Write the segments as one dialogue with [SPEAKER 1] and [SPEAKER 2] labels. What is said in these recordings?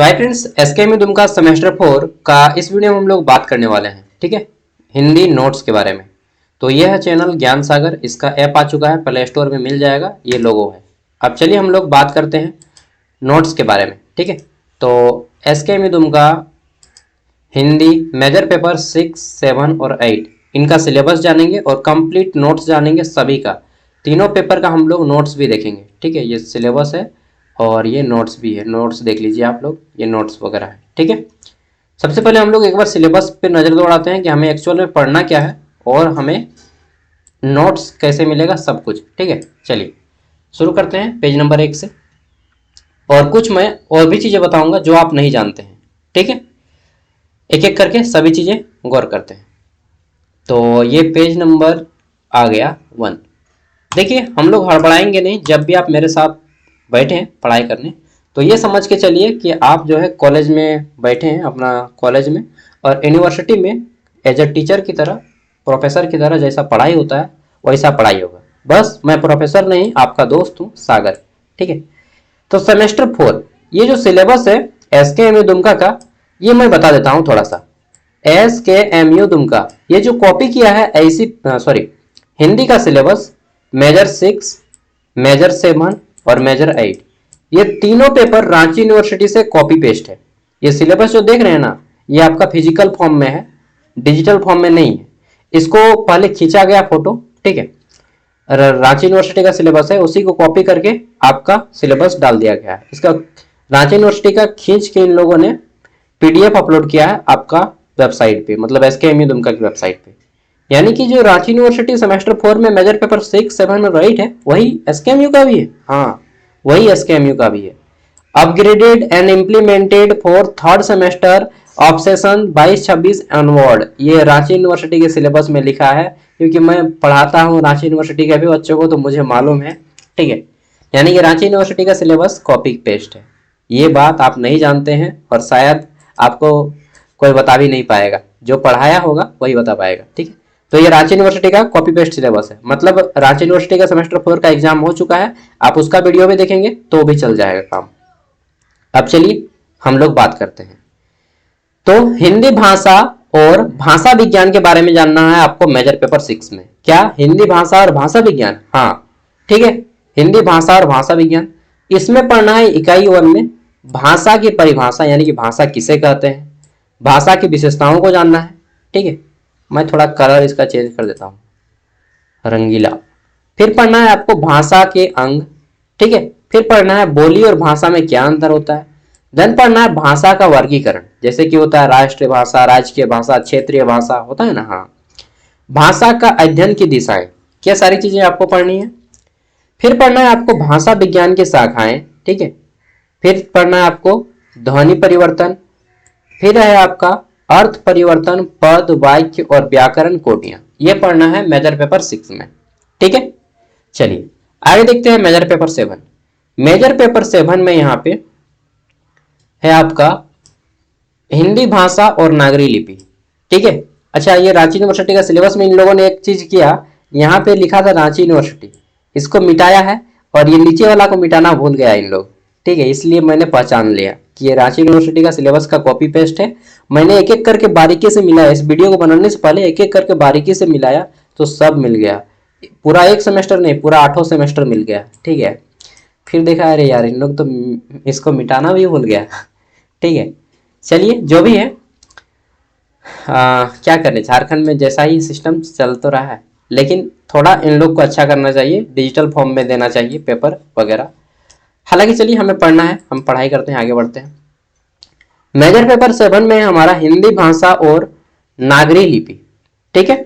[SPEAKER 1] तो hi friends, SK Dumka semester 4 का इस वीडियो में हम लोग बात करने वाले हैं। ठीक है, हिंदी नोट्स के बारे में। तो यह है चैनल ज्ञान सागर, इसका ऐप आ चुका है, प्ले स्टोर में मिल जाएगा, ये लोगो है। अब चलिए हम लोग बात करते हैं नोट्स के बारे में। ठीक है, तो SK Dumka Hindi major paper 6, 7 और 8 इनका सिलेबस जानेंगे और कंप्लीट नोट्स जानेंगे सभी का। तीनों पेपर का हम लोग नोट्स भी देखेंगे। ठीक है, ये सिलेबस है और ये नोट्स भी है। नोट्स देख लीजिए आप लोग, ये नोट्स वगैरह है। ठीक है, सबसे पहले हम लोग एक बार सिलेबस पे नज़र दौड़ाते हैं कि हमें एक्चुअल में पढ़ना क्या है और हमें नोट्स कैसे मिलेगा, सब कुछ। ठीक है, चलिए शुरू करते हैं पेज नंबर 1 से। और कुछ मैं और भी चीज़ें बताऊंगा जो आप नहीं जानते हैं। ठीक है, एक एक करके सभी चीज़ें गौर करते हैं। तो ये पेज नंबर आ गया 1। देखिए, हम लोग हड़बड़ाएंगे नहीं। जब भी आप मेरे साथ बैठे हैं पढ़ाई करने, तो ये समझ के चलिए कि आप जो है कॉलेज में बैठे हैं, अपना कॉलेज में और यूनिवर्सिटी में एज अ टीचर की तरह, प्रोफेसर की तरह जैसा पढ़ाई होता है वैसा पढ़ाई होगा। बस मैं प्रोफेसर नहीं, आपका दोस्त हूँ सागर। ठीक है, तो सेमेस्टर 4 ये जो सिलेबस है एसके दुमका का, ये मैं बता देता हूँ थोड़ा सा। एसके दुमका ये जो कॉपी किया है ऐसी, सॉरी, हिंदी का सिलेबस मेजर 6, मेजर 7 और मेजर 8, ये तीनों पेपर रांची यूनिवर्सिटी से कॉपी पेस्ट है। ये सिलेबस जो देख रहे हैं ना, ये आपका फिजिकल फॉर्म में है, डिजिटल फॉर्म में नहीं है। इसको पहले खींचा गया फोटो। ठीक है, रांची यूनिवर्सिटी का सिलेबस है, उसी को कॉपी करके आपका सिलेबस डाल दिया गया है। इसका रांची यूनिवर्सिटी का खींच के इन लोगों ने पीडीएफ अपलोड किया है आपका वेबसाइट पे, मतलब एसके दुमका की वेबसाइट पे। यानी कि जो रांची यूनिवर्सिटी सेमेस्टर 4 में मेजर पेपर 6, 7 और 8 है, वही एसके का भी है। हाँ, वही एसके का भी है। Upgraded and implemented for third semester of session 22-26 onward, ये रांची यूनिवर्सिटी के सिलेबस में लिखा है, क्योंकि मैं पढ़ाता हूँ रांची यूनिवर्सिटी के भी बच्चों को, तो मुझे मालूम है। ठीक है, यानी कि रांची यूनिवर्सिटी का सिलेबस कॉपी पेस्ट है। ये बात आप नहीं जानते हैं और शायद आपको कोई बता भी नहीं पाएगा, जो पढ़ाया होगा वही बता पाएगा। ठीक है, तो ये रांची यूनिवर्सिटी का कॉपी पेस्ट सिलेबस है, मतलब रांची यूनिवर्सिटी का सेमेस्टर 4 का एग्जाम हो चुका है, आप उसका वीडियो भी देखेंगे तो भी चल जाएगा काम। अब चलिए हम लोग बात करते हैं। तो हिंदी भाषा और भाषा विज्ञान के बारे में जानना है आपको मेजर पेपर 6 में। क्या हिंदी भाषा और भाषा विज्ञान? हाँ, ठीक है, हिंदी भाषा और भाषा विज्ञान। इसमें पढ़ना है इकाई 1 में भाषा की परिभाषा, यानी कि भाषा किसे कहते हैं, भाषा की विशेषताओं को जानना है। ठीक है, मैं थोड़ा कलर इसका चेंज कर देता हूँ, रंगीला। फिर पढ़ना है आपको भाषा के अंग। ठीक है, फिर पढ़ना है बोली और भाषा में क्या अंतर होता है। देन पढ़ना है भाषा का वर्गीकरण, जैसे कि होता है राष्ट्रीय भाषा, राजकीय भाषा, क्षेत्रीय भाषा, होता है ना। हाँ, भाषा का अध्ययन की दिशाएं, क्या सारी चीजें आपको पढ़नी है। फिर पढ़ना है आपको भाषा विज्ञान की शाखाएं। ठीक है, फिर पढ़ना है आपको ध्वनि परिवर्तन। फिर है आपका अर्थ परिवर्तन, पद, वाक्य और व्याकरण कोटियां। ये पढ़ना है मेजर पेपर 6 में। ठीक है, चलिए आगे देखते हैं मेजर पेपर 7। मेजर पेपर 7 में यहाँ पे है आपका हिंदी भाषा और नागरी लिपि। ठीक है, अच्छा, ये रांची यूनिवर्सिटी का सिलेबस में इन लोगों ने एक चीज किया, यहाँ पे लिखा था रांची यूनिवर्सिटी, इसको मिटाया है और ये नीचे वाला को मिटाना भूल गया इन लोग। ठीक है, इसलिए मैंने पहचान लिया कि ये रांची यूनिवर्सिटी का सिलेबस का कॉपी पेस्ट है। मैंने एक एक करके बारीकी से मिलाया, इस वीडियो को बनाने से पहले एक एक करके बारीकी से मिलाया, तो सब मिल गया। पूरा एक सेमेस्टर नहीं, पूरा 8 सेमेस्टर मिल गया। ठीक है, फिर देखा अरे यार इन लोग तो इसको मिटाना भी भूल गया। ठीक है, चलिए जो भी है, क्या करें, झारखंड में जैसा ही सिस्टम चल तो रहा है, लेकिन थोड़ा इन लोग को अच्छा करना चाहिए, डिजिटल फॉर्म में देना चाहिए पेपर वगैरह। हालांकि चलिए हमें पढ़ना है, हम पढ़ाई करते हैं, आगे बढ़ते हैं। मेजर पेपर 7 में हमारा हिंदी भाषा और नागरी लिपि। ठीक है,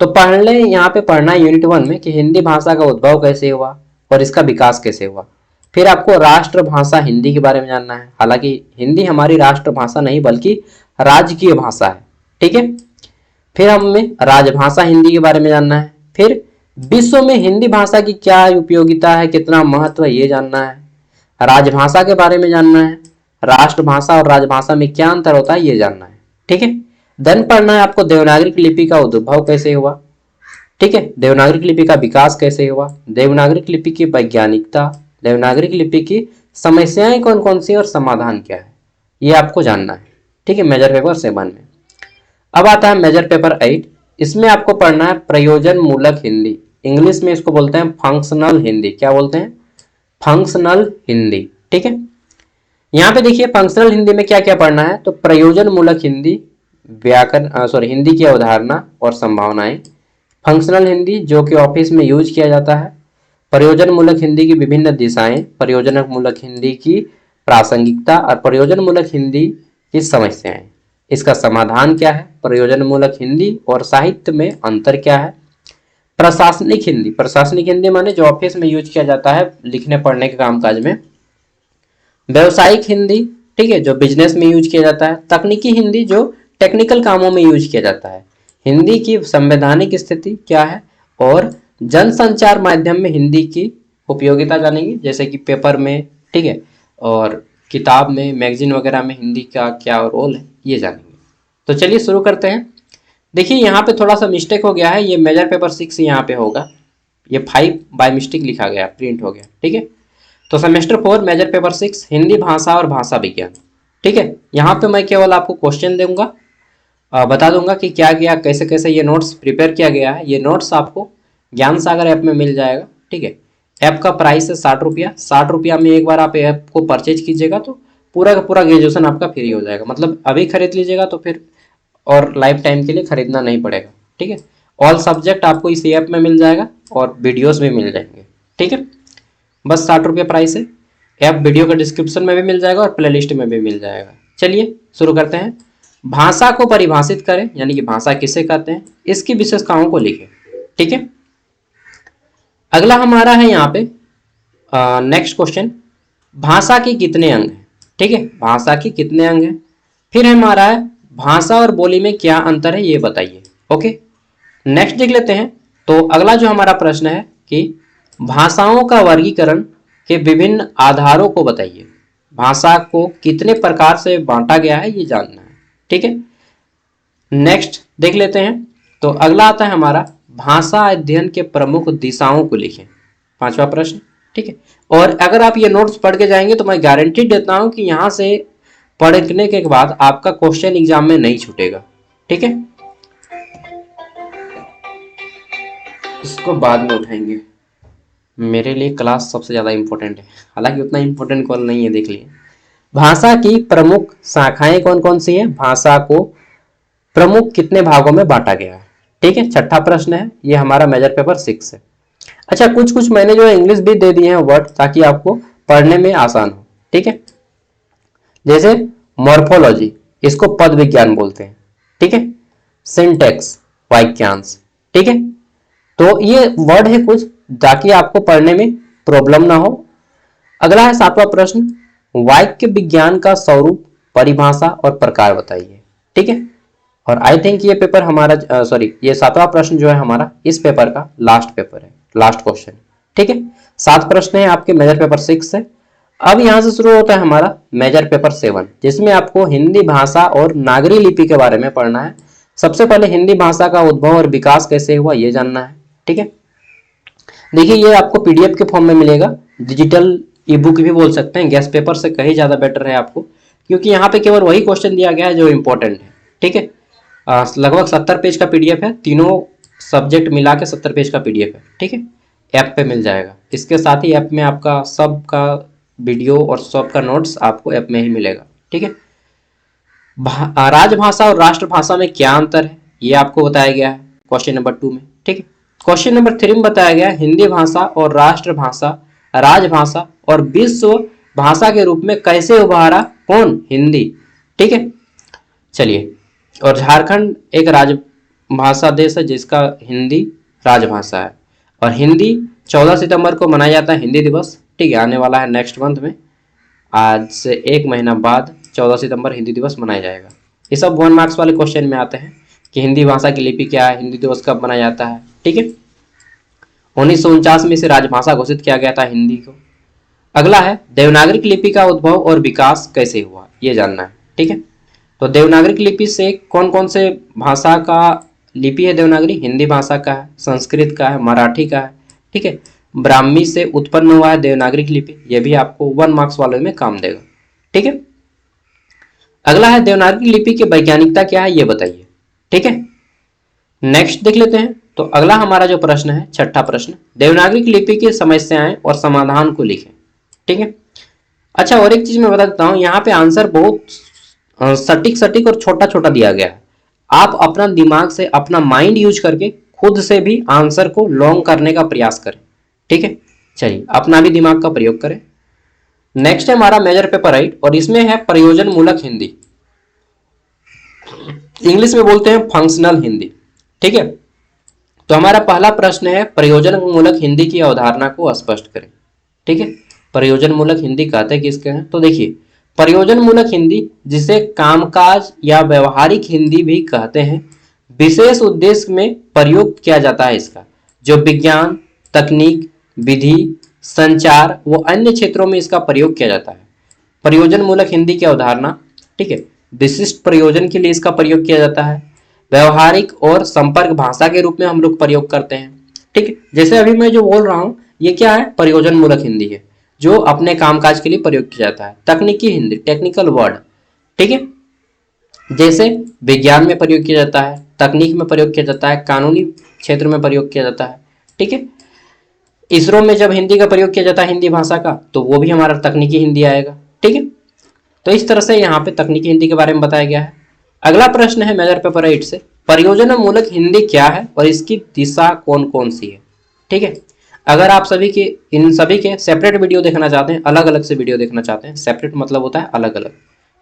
[SPEAKER 1] तो पढ़ लें, यहाँ पे पढ़ना है यूनिट 1 में कि हिंदी भाषा का उद्भव कैसे हुआ और इसका विकास कैसे हुआ। फिर आपको राष्ट्रभाषा हिंदी के बारे में जानना है। हालांकि हिंदी हमारी राष्ट्रभाषा नहीं बल्कि राजकीय भाषा है। ठीक है, फिर हमें राजभाषा हिंदी के बारे में जानना है। फिर विश्व में हिंदी भाषा की क्या उपयोगिता है, कितना महत्व है, ये जानना है। राजभाषा के बारे में जानना है। राष्ट्रभाषा और राजभाषा में क्या अंतर होता है, ये जानना है। ठीक है, देन पढ़ना है आपको देवनागरी लिपि का उद्भव कैसे हुआ। ठीक है, देवनागरी लिपि का विकास कैसे हुआ, देवनागरी लिपि की वैज्ञानिकता, देवनागरी लिपि की समस्याएं कौन कौन सी और समाधान क्या है, ये आपको जानना है, ठीक है, मेजर पेपर 7 में। अब आता है मेजर पेपर 8। इसमें आपको पढ़ना है प्रयोजन मूलक हिंदी, इंग्लिश में इसको बोलते हैं फंक्शनल हिंदी। क्या बोलते हैं? फंक्शनल हिंदी, ठीक है। यहाँ पे देखिए फंक्शनल हिंदी में क्या क्या पढ़ना है, तो प्रयोजन मूलक हिंदी, व्याकरण हिंदी की अवधारणा और संभावनाएं, फंक्शनल हिंदी जो कि ऑफिस में यूज किया जाता है, प्रयोजन मूलक हिंदी की विभिन्न दिशाएं, प्रयोजन मूलक हिंदी की प्रासंगिकता और प्रयोजन मूलक हिंदी की समस्याएं, इसका समाधान क्या है, प्रयोजन मूलक हिंदी और साहित्य में अंतर क्या है, प्रशासनिक हिंदी, प्रशासनिक हिंदी माने जो ऑफिस में यूज किया जाता है लिखने पढ़ने के कामकाज में, व्यवसायिक हिंदी, ठीक है, जो बिजनेस में यूज किया जाता है, तकनीकी हिंदी जो टेक्निकल कामों में यूज किया जाता है, हिंदी की संवैधानिक स्थिति क्या है, और जनसंचार माध्यम में हिंदी की उपयोगिता जानेंगे, जैसे कि पेपर में, ठीक है, और किताब में, मैगजीन वगैरह में हिंदी का क्या रोल है, ये जानेंगे। तो चलिए शुरू करते हैं। देखिए यहाँ पे थोड़ा सा मिस्टेक हो गया है, ये मेजर पेपर 6 यहाँ पे होगा, ये 5 बाय मिस्टेक लिखा गया, प्रिंट हो गया, ठीक है। तो सेमेस्टर 4 मेजर पेपर 6 हिंदी भाषा और भाषा विज्ञान, ठीक है। यहाँ पे मैं केवल आपको क्वेश्चन दूंगा, बता दूंगा कि क्या क्या कैसे कैसे ये नोट्स प्रिपेयर किया गया है। ये नोट्स आपको ज्ञान सागर ऐप में मिल जाएगा, ठीक है। ऐप का प्राइस है 60 रुपया। 60 रुपया में एक बार आप ऐप को परचेज कीजिएगा तो पूरा का पूरा ग्रेजुएशन आपका फ्री हो जाएगा, मतलब अभी खरीद लीजिएगा तो फिर और लाइफ टाइम के लिए खरीदना नहीं पड़ेगा, ठीक है। ऑल सब्जेक्ट आपको इस ऐप में मिल जाएगा और वीडियोस भी मिल जाएंगे, ठीक है। बस 60 रुपये प्राइस है। ऐप वीडियो का डिस्क्रिप्शन में भी मिल जाएगा और प्लेलिस्ट में भी मिल जाएगा। चलिए शुरू करते हैं। भाषा को परिभाषित करें, यानी कि भाषा किसे कहते हैं, इसकी विशेषताओं को लिखें, ठीक है। अगला हमारा है यहाँ पे नेक्स्ट क्वेश्चन, भाषा के कितने अंग हैं, ठीक है, भाषा के कितने अंग हैं। फिर हमारा है भाषा और बोली में क्या अंतर है, ये बताइए, ओके। नेक्स्ट देख लेते हैं। तो अगला जो हमारा प्रश्न है कि भाषाओं का वर्गीकरण के विभिन्न आधारों को बताइए, भाषा को कितने प्रकार से बांटा गया है ये जानना है, ठीक है। नेक्स्ट देख लेते हैं। तो अगला आता है हमारा भाषा अध्ययन के प्रमुख दिशाओं को लिखें, 5वां प्रश्न, ठीक है। और अगर आप ये नोट्स पढ़ के जाएंगे तो मैं गारंटी देता हूं कि यहां से पढ़ने के बाद आपका क्वेश्चन एग्जाम में नहीं छूटेगा, ठीक है। इसको बाद में उठाएंगे, मेरे लिए क्लास सबसे ज़्यादा इंपॉर्टेंट है, हालांकि उतना इंपॉर्टेंट कॉल नहीं है, देख लिए। भाषा की प्रमुख शाखाएं कौन कौन सी हैं, भाषा को प्रमुख कितने भागों में बांटा गया है, ठीक है। 6ठा प्रश्न है, ये हमारा मेजर पेपर 6 है। अच्छा, कुछ कुछ मैंने जो इंग्लिश भी दे दिए हैं वर्ड, ताकि आपको पढ़ने में आसान हो, ठीक है। जैसे मॉर्फोलॉजी, इसको पद विज्ञान बोलते हैं, ठीक है। सिंटेक्स, वाक्यांश, ठीक है। तो ये वर्ड है कुछ, ताकि आपको पढ़ने में प्रॉब्लम ना हो। अगला है 7वां प्रश्न, वाक्य विज्ञान का स्वरूप, परिभाषा और प्रकार बताइए, ठीक है। और आई थिंक ये पेपर हमारा ये 7वां प्रश्न जो है हमारा इस पेपर का लास्ट पेपर है, लास्ट क्वेश्चन, ठीक है। 7 प्रश्न है आपके मेजर पेपर 6 से। अब यहां से शुरू होता है हमारा मेजर पेपर 7, जिसमें आपको हिंदी भाषा और नागरी लिपि के बारे में पढ़ना है। सबसे पहले हिंदी भाषा का उद्भव और विकास कैसे हुआ ये जानना है, ठीक है। देखिए ये आपको पीडीएफ के फॉर्म में मिलेगा, डिजिटल ई बुक भी बोल सकते हैं, गैस पेपर से कहीं ज़्यादा बेटर है आपको, क्योंकि यहाँ पे केवल वही क्वेश्चन दिया गया है जो इंपॉर्टेंट है, ठीक है। लगभग 70 पेज का पीडीएफ है, तीनों सब्जेक्ट मिला के 70 पेज का पीडीएफ है, ठीक है। ऐप पे मिल जाएगा। इसके साथ ही ऐप में आपका सबका वीडियो और सबका नोट्स आपको ऐप में ही मिलेगा, ठीक है। राजभाषा और राष्ट्रभाषा में क्या अंतर है ये आपको बताया गया है क्वेश्चन नंबर 2 में, ठीक है। क्वेश्चन नंबर 3 में बताया गया है हिंदी भाषा और राष्ट्रभाषा, राजभाषा और विश्व भाषा के रूप में कैसे उभारा, कौन, हिंदी, ठीक है। चलिए, और झारखंड एक राजभाषा देश है जिसका हिंदी राजभाषा है, और हिंदी 14 सितंबर को मनाया जाता है हिंदी दिवस, ठीक है। आने वाला है नेक्स्ट मंथ में, आज से 1 महीना बाद 14 सितंबर हिंदी दिवस मनाया जाएगा। ये सब 1 मार्क्स वाले क्वेश्चन में आते हैं कि हिंदी भाषा की लिपि क्या है, हिंदी दिवस कब मनाया जाता है, ठीक है। 1949 में इसे राजभाषा घोषित किया गया था हिंदी को। अगला है देवनागरिक लिपि का उद्भव और विकास कैसे हुआ ये जानना है, ठीक है। तो देवनागरिक लिपि से कौन कौन से भाषा का लिपि है देवनागरी, हिंदी भाषा का है, संस्कृत का है, मराठी का है, ठीक है। ब्राह्मी से उत्पन्न हुआ है देवनागरिक लिपि, यह भी आपको 1 मार्क्स वाले में काम देगा, ठीक है। अगला है देवनागरी लिपि की वैज्ञानिकता क्या है ये बताइए। ठीक है, नेक्स्ट देख लेते हैं। तो अगला हमारा जो प्रश्न है, छठा प्रश्न, देवनागरी लिपि की समस्याएं और समाधान को लिखें। ठीक है, अच्छा और एक चीज मैं बता देता हूं, यहाँ पे आंसर बहुत सटीक सटीक और छोटा छोटा दिया गया है। आप अपना दिमाग से, अपना माइंड यूज करके खुद से भी आंसर को लॉन्ग करने का प्रयास करें। ठीक है, चलिए अपना भी दिमाग का प्रयोग करें। नेक्स्ट है हमारा मेजर पेपर राइट, और इसमें है प्रयोजन मूलक हिंदी, इंग्लिश में बोलते हैं फंक्शनल हिंदी। ठीक है, तो हमारा पहला प्रश्न है प्रयोजन मूलक हिंदी की अवधारणा को स्पष्ट करें। ठीक है, प्रयोजन मूलक हिंदी कहते किसके हैं, तो देखिए प्रयोजन मूलक हिंदी, जिसे कामकाज या व्यवहारिक हिंदी भी कहते हैं, विशेष उद्देश्य में प्रयोग किया जाता है इसका, जो विज्ञान, तकनीक, विधि, संचार व अन्य क्षेत्रों में इसका प्रयोग किया जाता है। प्रयोजन मूलक हिंदी की अवधारणा, ठीक है, विशिष्ट प्रयोजन के लिए इसका प्रयोग किया जाता है, व्यवहारिक और संपर्क भाषा के रूप में हम लोग प्रयोग करते हैं। ठीक है, जैसे अभी मैं जो बोल रहा हूं ये क्या है, प्रयोजन मूलक हिंदी है, जो अपने कामकाज के लिए प्रयोग किया जाता है। तकनीकी हिंदी, टेक्निकल वर्ड, ठीक है, जैसे विज्ञान में प्रयोग किया जाता है, तकनीक में प्रयोग किया जाता है, कानूनी क्षेत्र में प्रयोग किया जाता है। ठीक है, इसरो में जब हिंदी का प्रयोग किया जाता है हिंदी भाषा का, तो वो भी हमारा तकनीकी हिंदी आएगा। ठीक है, तो इस तरह से यहाँ पे तकनीकी हिंदी के बारे में बताया गया है। अगला प्रश्न है मेजर पेपर 8 से, परियोजना मूलक हिंदी क्या है और इसकी दिशा कौन कौन सी है। ठीक है, अगर आप सभी के इन सभी के सेपरेट वीडियो देखना चाहते हैं, अलग अलग से वीडियो देखना चाहते हैं, सेपरेट मतलब होता है अलग अलग।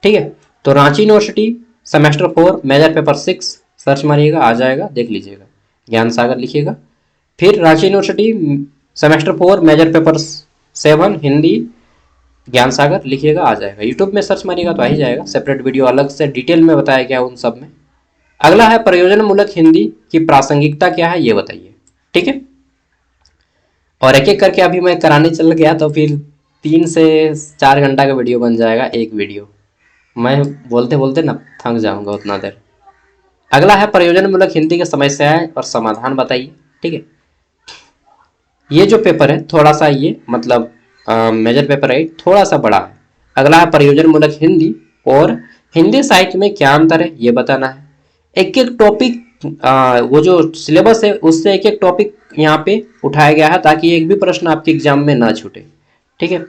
[SPEAKER 1] ठीक है, तो Ranchi university semester 4 major paper 6 search मारिएगा, आ जाएगा, देख लीजिएगा, ज्ञान सागर लिखिएगा। फिर Ranchi university semester 4 major paper 7 Hindi Gyan Sagar लिखिएगा, आ जाएगा। यूट्यूब में सर्च मारिएगा तो आ ही जाएगा, सेपरेट वीडियो अलग से डिटेल में बताया गया उन सब में। अगला है प्रयोजन मूलक हिंदी की प्रासंगिकता क्या है ये बताइए। ठीक है, और एक एक करके अभी मैं कराने चल गया तो फिर 3 से 4 घंटा का वीडियो बन जाएगा, एक वीडियो मैं बोलते बोलते ना थक जाऊंगा उतना देर। अगला है प्रयोजन मूलक हिंदी की समस्याएं और समाधान बताइए। ठीक है, ये जो पेपर है थोड़ा सा ये मतलब मेजर पेपर है थोड़ा सा बड़ा है। अगला है प्रयोजन मूलक हिंदी और हिंदी साहित्य में क्या अंतर है ये बताना है। एक एक टॉपिक वो जो सिलेबस है उससे एक एक टॉपिक यहाँ पे उठाया गया है, ताकि एक भी प्रश्न आपके एग्जाम में ना छूटे। ठीक है,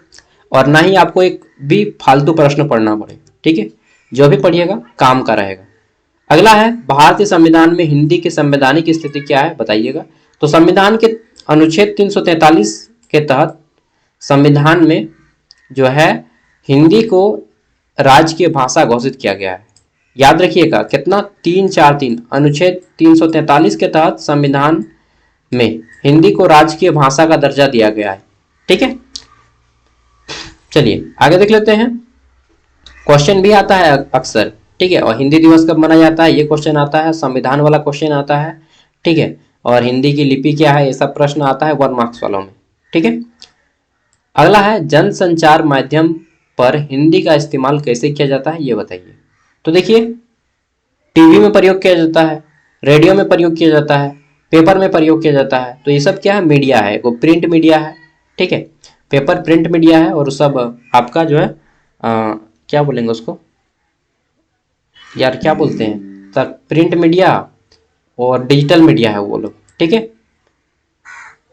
[SPEAKER 1] और ना ही आपको एक भी फालतू प्रश्न पढ़ना पड़े। ठीक है, जो भी पढ़िएगा काम का रहेगा। अगला है भारतीय संविधान में हिंदी की संवैधानिक स्थिति क्या है बताइएगा। तो संविधान के अनुच्छेद 343 के तहत संविधान में जो है हिंदी को राजकीय भाषा घोषित किया गया है। याद रखिएगा कितना, 343 अनुच्छेद 343 के तहत संविधान में हिंदी को राजकीय भाषा का दर्जा दिया गया है। ठीक है, चलिए आगे देख लेते हैं। क्वेश्चन भी आता है अक्सर, ठीक है, और हिंदी दिवस कब मनाया जाता है ये क्वेश्चन आता है, संविधान वाला क्वेश्चन आता है। ठीक है, और हिंदी की लिपि क्या है ये सब प्रश्न आता है 1 मार्क्स वालों में। ठीक है, अगला है जन संचार माध्यम पर हिंदी का इस्तेमाल कैसे किया जाता है ये बताइए। तो देखिए टीवी में प्रयोग किया जाता है, रेडियो में प्रयोग किया जाता है, पेपर में प्रयोग किया जाता है। तो ये सब क्या है, मीडिया है, वो प्रिंट मीडिया है। ठीक है, पेपर प्रिंट मीडिया है, और सब आपका जो है क्या बोलेंगे उसको यार, क्या बोलते हैं, तक प्रिंट मीडिया और डिजिटल मीडिया है वो लोग। ठीक है,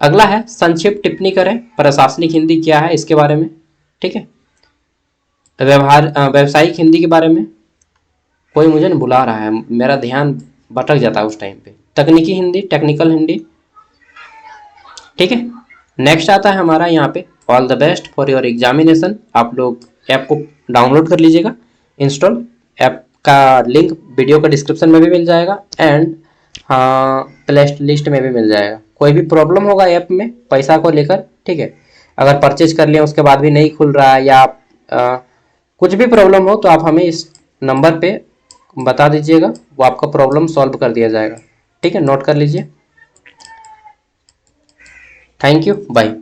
[SPEAKER 1] अगला है संक्षिप्त टिप्पणी करें प्रशासनिक हिंदी क्या है इसके बारे में। ठीक है, व्यवसायिक हिंदी के बारे में, कोई मुझे न बुला रहा है, मेरा ध्यान भटक जाता है उस टाइम पे। तकनीकी हिंदी, टेक्निकल हिंदी। ठीक है, नेक्स्ट आता है हमारा यहाँ पे all the best for your examination. आप लोग ऐप को डाउनलोड कर लीजिएगा, इंस्टॉल। ऐप का लिंक वीडियो का डिस्क्रिप्शन में भी मिल जाएगा एंड हाँ प्ले लिस्ट में भी मिल जाएगा। कोई भी प्रॉब्लम होगा ऐप में पैसा को लेकर, ठीक है, अगर परचेज कर लिया उसके बाद भी नहीं खुल रहा है या कुछ भी प्रॉब्लम हो तो आप हमें इस नंबर पे बता दीजिएगा, वो आपका प्रॉब्लम सॉल्व कर दिया जाएगा। ठीक है, नोट कर लीजिए। Thank you, bye.